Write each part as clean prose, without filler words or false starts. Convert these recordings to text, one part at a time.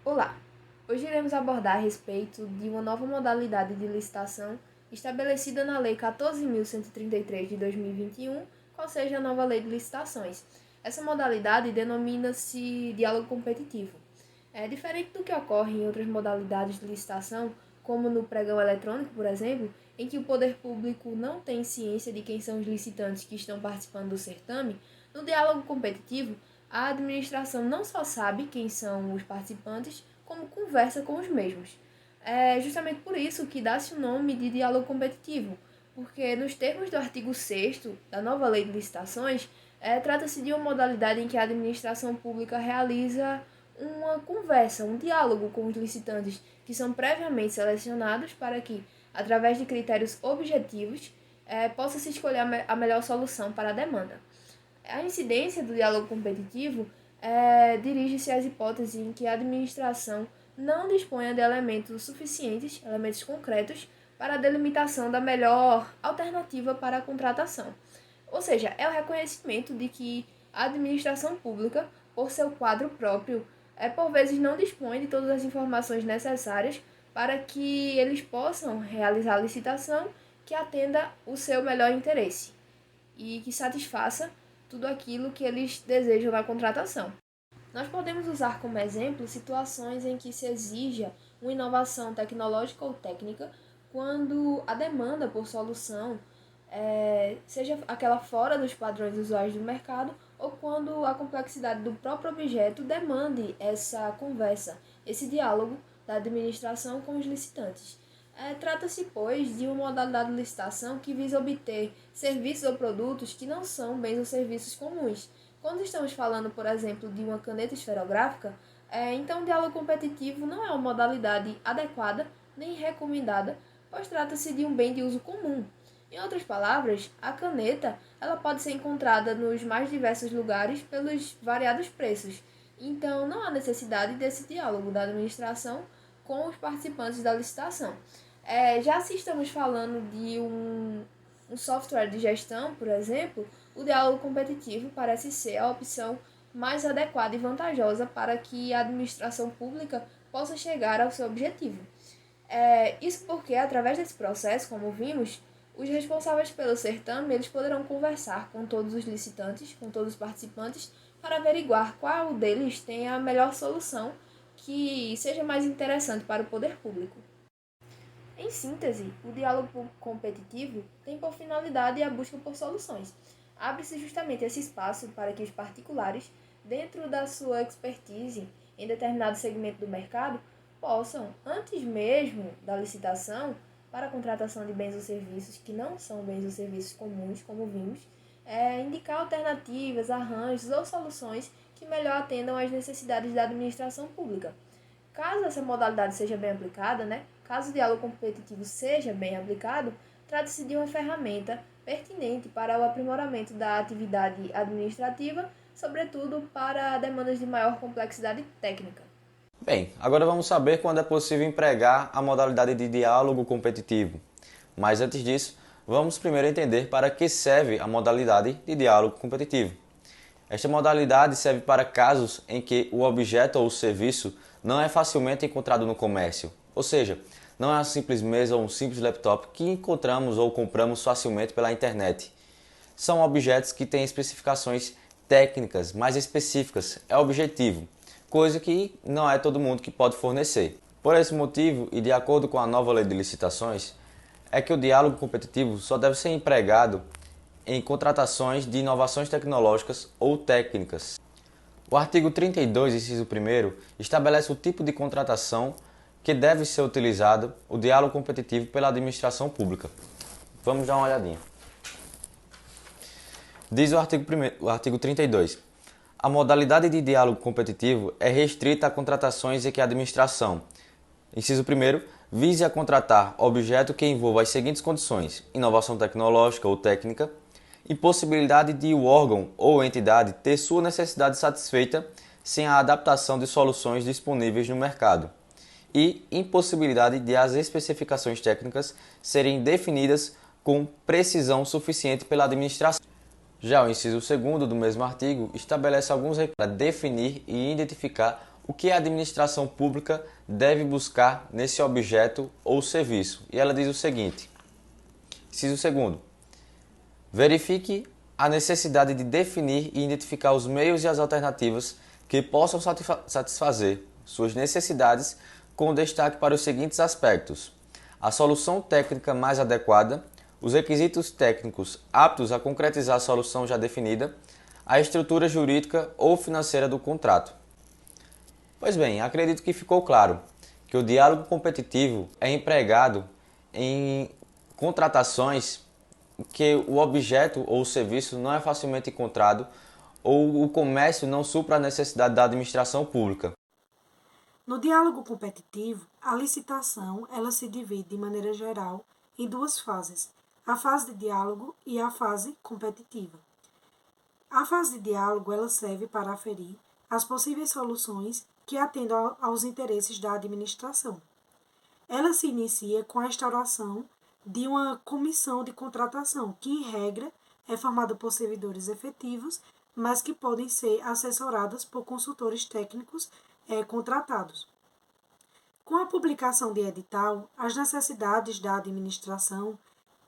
Olá! Hoje iremos abordar a respeito de uma nova modalidade de licitação estabelecida na Lei 14.133 de 2021, qual seja a nova Lei de Licitações. Essa modalidade denomina-se diálogo competitivo. É diferente do que ocorre em outras modalidades de licitação, como no pregão eletrônico, por exemplo, em que o poder público não tem ciência de quem são os licitantes que estão participando do certame. No diálogo competitivo, a administração não só sabe quem são os participantes, como conversa com os mesmos. É justamente por isso que dá-se o nome de diálogo competitivo, porque nos termos do artigo 6º da nova Lei de Licitações, trata-se de uma modalidade em que a administração pública realiza uma conversa, um diálogo com os licitantes, que são previamente selecionados para que, através de critérios objetivos, possa-se escolher a melhor solução para a demanda. A incidência do diálogo competitivo dirige-se às hipóteses em que a administração não disponha de elementos suficientes, elementos concretos, para a delimitação da melhor alternativa para a contratação. Ou seja, é o reconhecimento de que a administração pública, por seu quadro próprio, por vezes não dispõe de todas as informações necessárias para que eles possam realizar a licitação que atenda o seu melhor interesse e que satisfaça tudo aquilo que eles desejam na contratação. Nós podemos usar como exemplo situações em que se exija uma inovação tecnológica ou técnica quando a demanda por solução seja aquela fora dos padrões usuais do mercado ou quando a complexidade do próprio objeto demande essa conversa, esse diálogo da administração com os licitantes. Trata-se, pois, de uma modalidade de licitação que visa obter serviços ou produtos que não são bens ou serviços comuns. Quando estamos falando, por exemplo, de uma caneta esferográfica, então o diálogo competitivo não é uma modalidade adequada nem recomendada, pois trata-se de um bem de uso comum. Em outras palavras, a caneta ela pode ser encontrada nos mais diversos lugares pelos variados preços. Então, não há necessidade desse diálogo da administração com os participantes da licitação. Já se estamos falando de um software de gestão, por exemplo, o diálogo competitivo parece ser a opção mais adequada e vantajosa para que a administração pública possa chegar ao seu objetivo. Isso porque, através desse processo, como vimos, os responsáveis pelo certame eles poderão conversar com todos os licitantes, com todos os participantes, para averiguar qual deles tem a melhor solução que seja mais interessante para o poder público. Em síntese, o diálogo competitivo tem por finalidade a busca por soluções. Abre-se justamente esse espaço para que os particulares, dentro da sua expertise em determinado segmento do mercado, possam, antes mesmo da licitação, para a contratação de bens ou serviços que não são bens ou serviços comuns, como vimos, indicar alternativas, arranjos ou soluções que melhor atendam às necessidades da administração pública. Caso essa modalidade seja bem aplicada, caso o diálogo competitivo seja bem aplicado, trata-se de uma ferramenta pertinente para o aprimoramento da atividade administrativa, sobretudo para demandas de maior complexidade técnica. Bem, agora vamos saber quando é possível empregar a modalidade de diálogo competitivo. Mas antes disso, vamos primeiro entender para que serve a modalidade de diálogo competitivo. Esta modalidade serve para casos em que o objeto ou o serviço não é facilmente encontrado no comércio, ou seja, não é uma simples mesa ou um simples laptop que encontramos ou compramos facilmente pela internet. São objetos que têm especificações técnicas mais específicas, é objetivo, coisa que não é todo mundo que pode fornecer. Por esse motivo, e de acordo com a nova lei de licitações, é que o diálogo competitivo só deve ser empregado em contratações de inovações tecnológicas ou técnicas. O artigo 32, inciso 1º, estabelece o tipo de contratação que deve ser utilizado o diálogo competitivo pela administração pública. Vamos dar uma olhadinha. Diz o artigo 32. A modalidade de diálogo competitivo é restrita a contratações em que a administração, inciso 1º, vise a contratar objeto que envolva as seguintes condições: inovação tecnológica ou técnica, impossibilidade de o órgão ou entidade ter sua necessidade satisfeita sem a adaptação de soluções disponíveis no mercado e impossibilidade de as especificações técnicas serem definidas com precisão suficiente pela administração. Já o inciso 2º do mesmo artigo estabelece alguns requisitos para definir e identificar o que a administração pública deve buscar nesse objeto ou serviço. E ela diz o seguinte, inciso segundo, verifique a necessidade de definir e identificar os meios e as alternativas que possam satisfazer suas necessidades, com destaque para os seguintes aspectos: a solução técnica mais adequada, os requisitos técnicos aptos a concretizar a solução já definida, a estrutura jurídica ou financeira do contrato. Pois bem, acredito que ficou claro que o diálogo competitivo é empregado em contratações que o objeto ou o serviço não é facilmente encontrado ou o comércio não supra a necessidade da administração pública. No diálogo competitivo, a licitação ela se divide de maneira geral em duas fases, a fase de diálogo e a fase competitiva. A fase de diálogo ela serve para aferir as possíveis soluções que atendam aos interesses da administração. Ela se inicia com a instauração de uma comissão de contratação, que, em regra, é formada por servidores efetivos, mas que podem ser assessoradas por consultores técnicos contratados. Com a publicação de edital, as necessidades da administração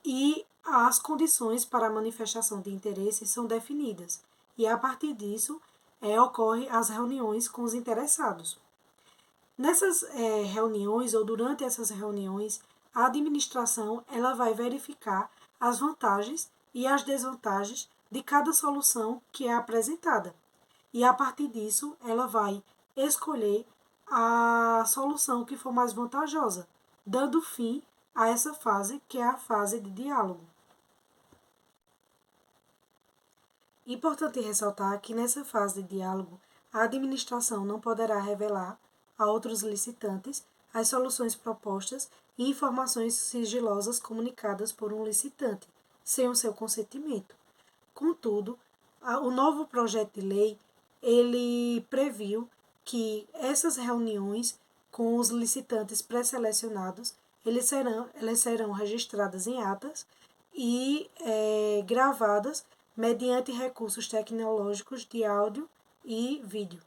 e as condições para a manifestação de interesse são definidas, e a partir disso ocorrem as reuniões com os interessados. Nessas reuniões ou durante essas reuniões, a administração ela vai verificar as vantagens e as desvantagens de cada solução que é apresentada. E a partir disso, ela vai escolher a solução que for mais vantajosa, dando fim a essa fase, que é a fase de diálogo. Importante ressaltar que nessa fase de diálogo, a administração não poderá revelar a outros licitantes as soluções propostas e informações sigilosas comunicadas por um licitante, sem o seu consentimento. Contudo, o novo projeto de lei, ele previu que essas reuniões com os licitantes pré-selecionados, elas serão registradas em atas e gravadas mediante recursos tecnológicos de áudio e vídeo.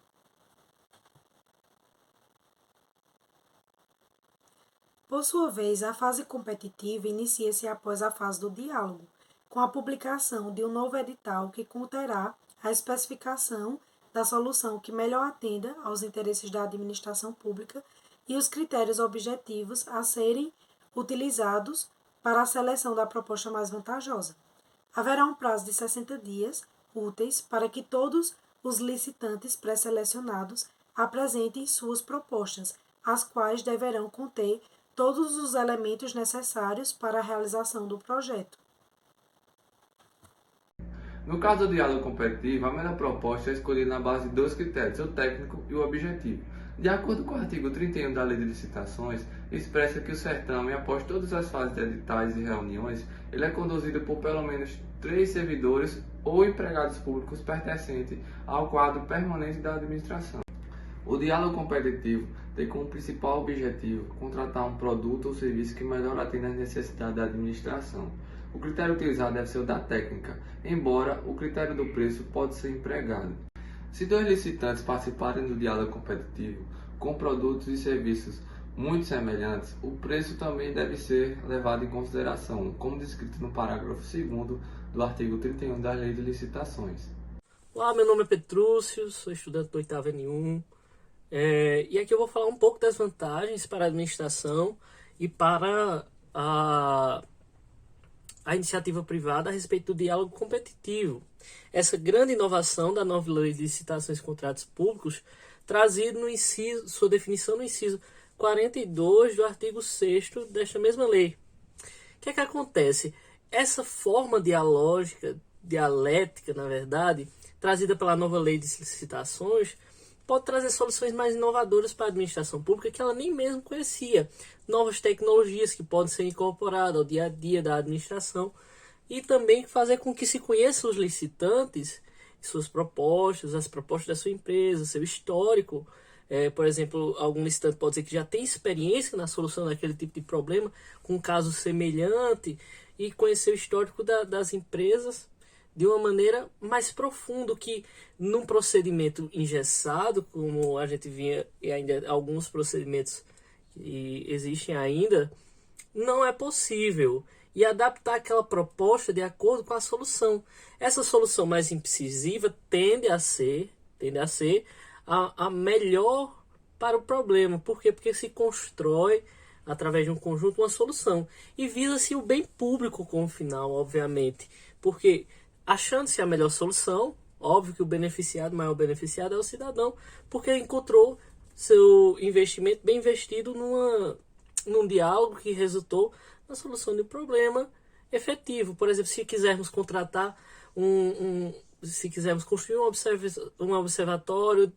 Por sua vez, a fase competitiva inicia-se após a fase do diálogo, com a publicação de um novo edital que conterá a especificação da solução que melhor atenda aos interesses da administração pública e os critérios objetivos a serem utilizados para a seleção da proposta mais vantajosa. Haverá um prazo de 60 dias úteis para que todos os licitantes pré-selecionados apresentem suas propostas, as quais deverão conter todos os elementos necessários para a realização do projeto. No caso do diálogo competitivo, a melhor proposta é escolhida na base de dois critérios, o técnico e o objetivo. De acordo com o artigo 31 da Lei de Licitações, expressa que o certame, após todas as fases de editais e reuniões, ele é conduzido por pelo menos 3 servidores ou empregados públicos pertencentes ao quadro permanente da administração. O diálogo competitivo tem como principal objetivo contratar um produto ou serviço que melhor atenda às necessidades da administração. O critério utilizado deve ser o da técnica, embora o critério do preço pode ser empregado. Se 2 licitantes participarem do diálogo competitivo com produtos e serviços muito semelhantes, o preço também deve ser levado em consideração, como descrito no parágrafo 2º do artigo 31 da Lei de Licitações. Olá, meu nome é Petrúcio, sou estudante do 8º N1, e aqui eu vou falar um pouco das vantagens para a administração e para a iniciativa privada a respeito do diálogo competitivo. Essa grande inovação da nova Lei de Licitações e Contratos Públicos, trazida no inciso, sua definição no inciso 42 do artigo 6º desta mesma lei. O que é que acontece? Essa forma dialética, na verdade, trazida pela nova Lei de Licitações, pode trazer soluções mais inovadoras para a administração pública que ela nem mesmo conhecia. Novas tecnologias que podem ser incorporadas ao dia a dia da administração e também fazer com que se conheçam os licitantes, suas propostas, as propostas da sua empresa, seu histórico. Por exemplo, algum licitante pode dizer que já tem experiência na solução daquele tipo de problema, com um caso semelhante, e conhecer o histórico das empresas de uma maneira mais profunda, que num procedimento engessado, como a gente vinha, e ainda alguns procedimentos que existem ainda, não é possível. E adaptar aquela proposta de acordo com a solução. Essa solução mais incisiva tende a ser a melhor para o problema. Por quê? Porque se constrói através de um conjunto uma solução. E visa-se o bem público como final, obviamente. Porque achando-se a melhor solução, óbvio que o maior beneficiado é o cidadão, porque encontrou seu investimento bem investido num diálogo que resultou na solução de um problema efetivo. Por exemplo, se quisermos contratar se quisermos construir um observatório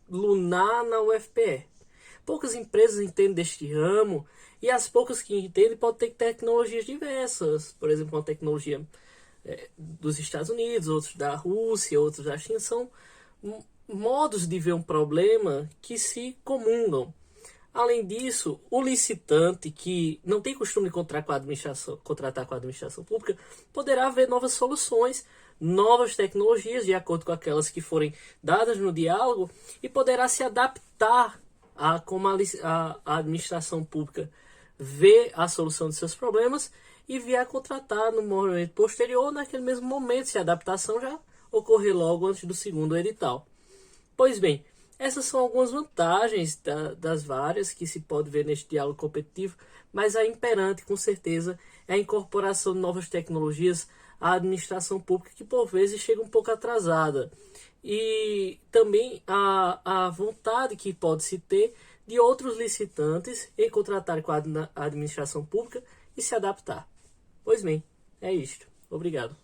lunar na UFPE. Poucas empresas entendem deste ramo, e as poucas que entendem podem ter tecnologias diversas. Por exemplo, uma tecnologia dos Estados Unidos, outros da Rússia, outros da China. São modos de ver um problema que se comungam. Além disso, o licitante que não tem costume de contratar com a administração pública poderá ver novas soluções, novas tecnologias, de acordo com aquelas que forem dadas no diálogo, e poderá se adaptar a como a administração pública vê a solução de seus problemas e vier a contratar no momento posterior, naquele mesmo momento, se a adaptação já ocorrer logo antes do segundo edital. Pois bem, essas são algumas vantagens das várias que se pode ver neste diálogo competitivo, mas a imperante, com certeza, é a incorporação de novas tecnologias à administração pública, que por vezes chega um pouco atrasada. E também a vontade que pode-se ter de outros licitantes em contratar com a administração pública e se adaptar. Pois bem, é isto. Obrigado.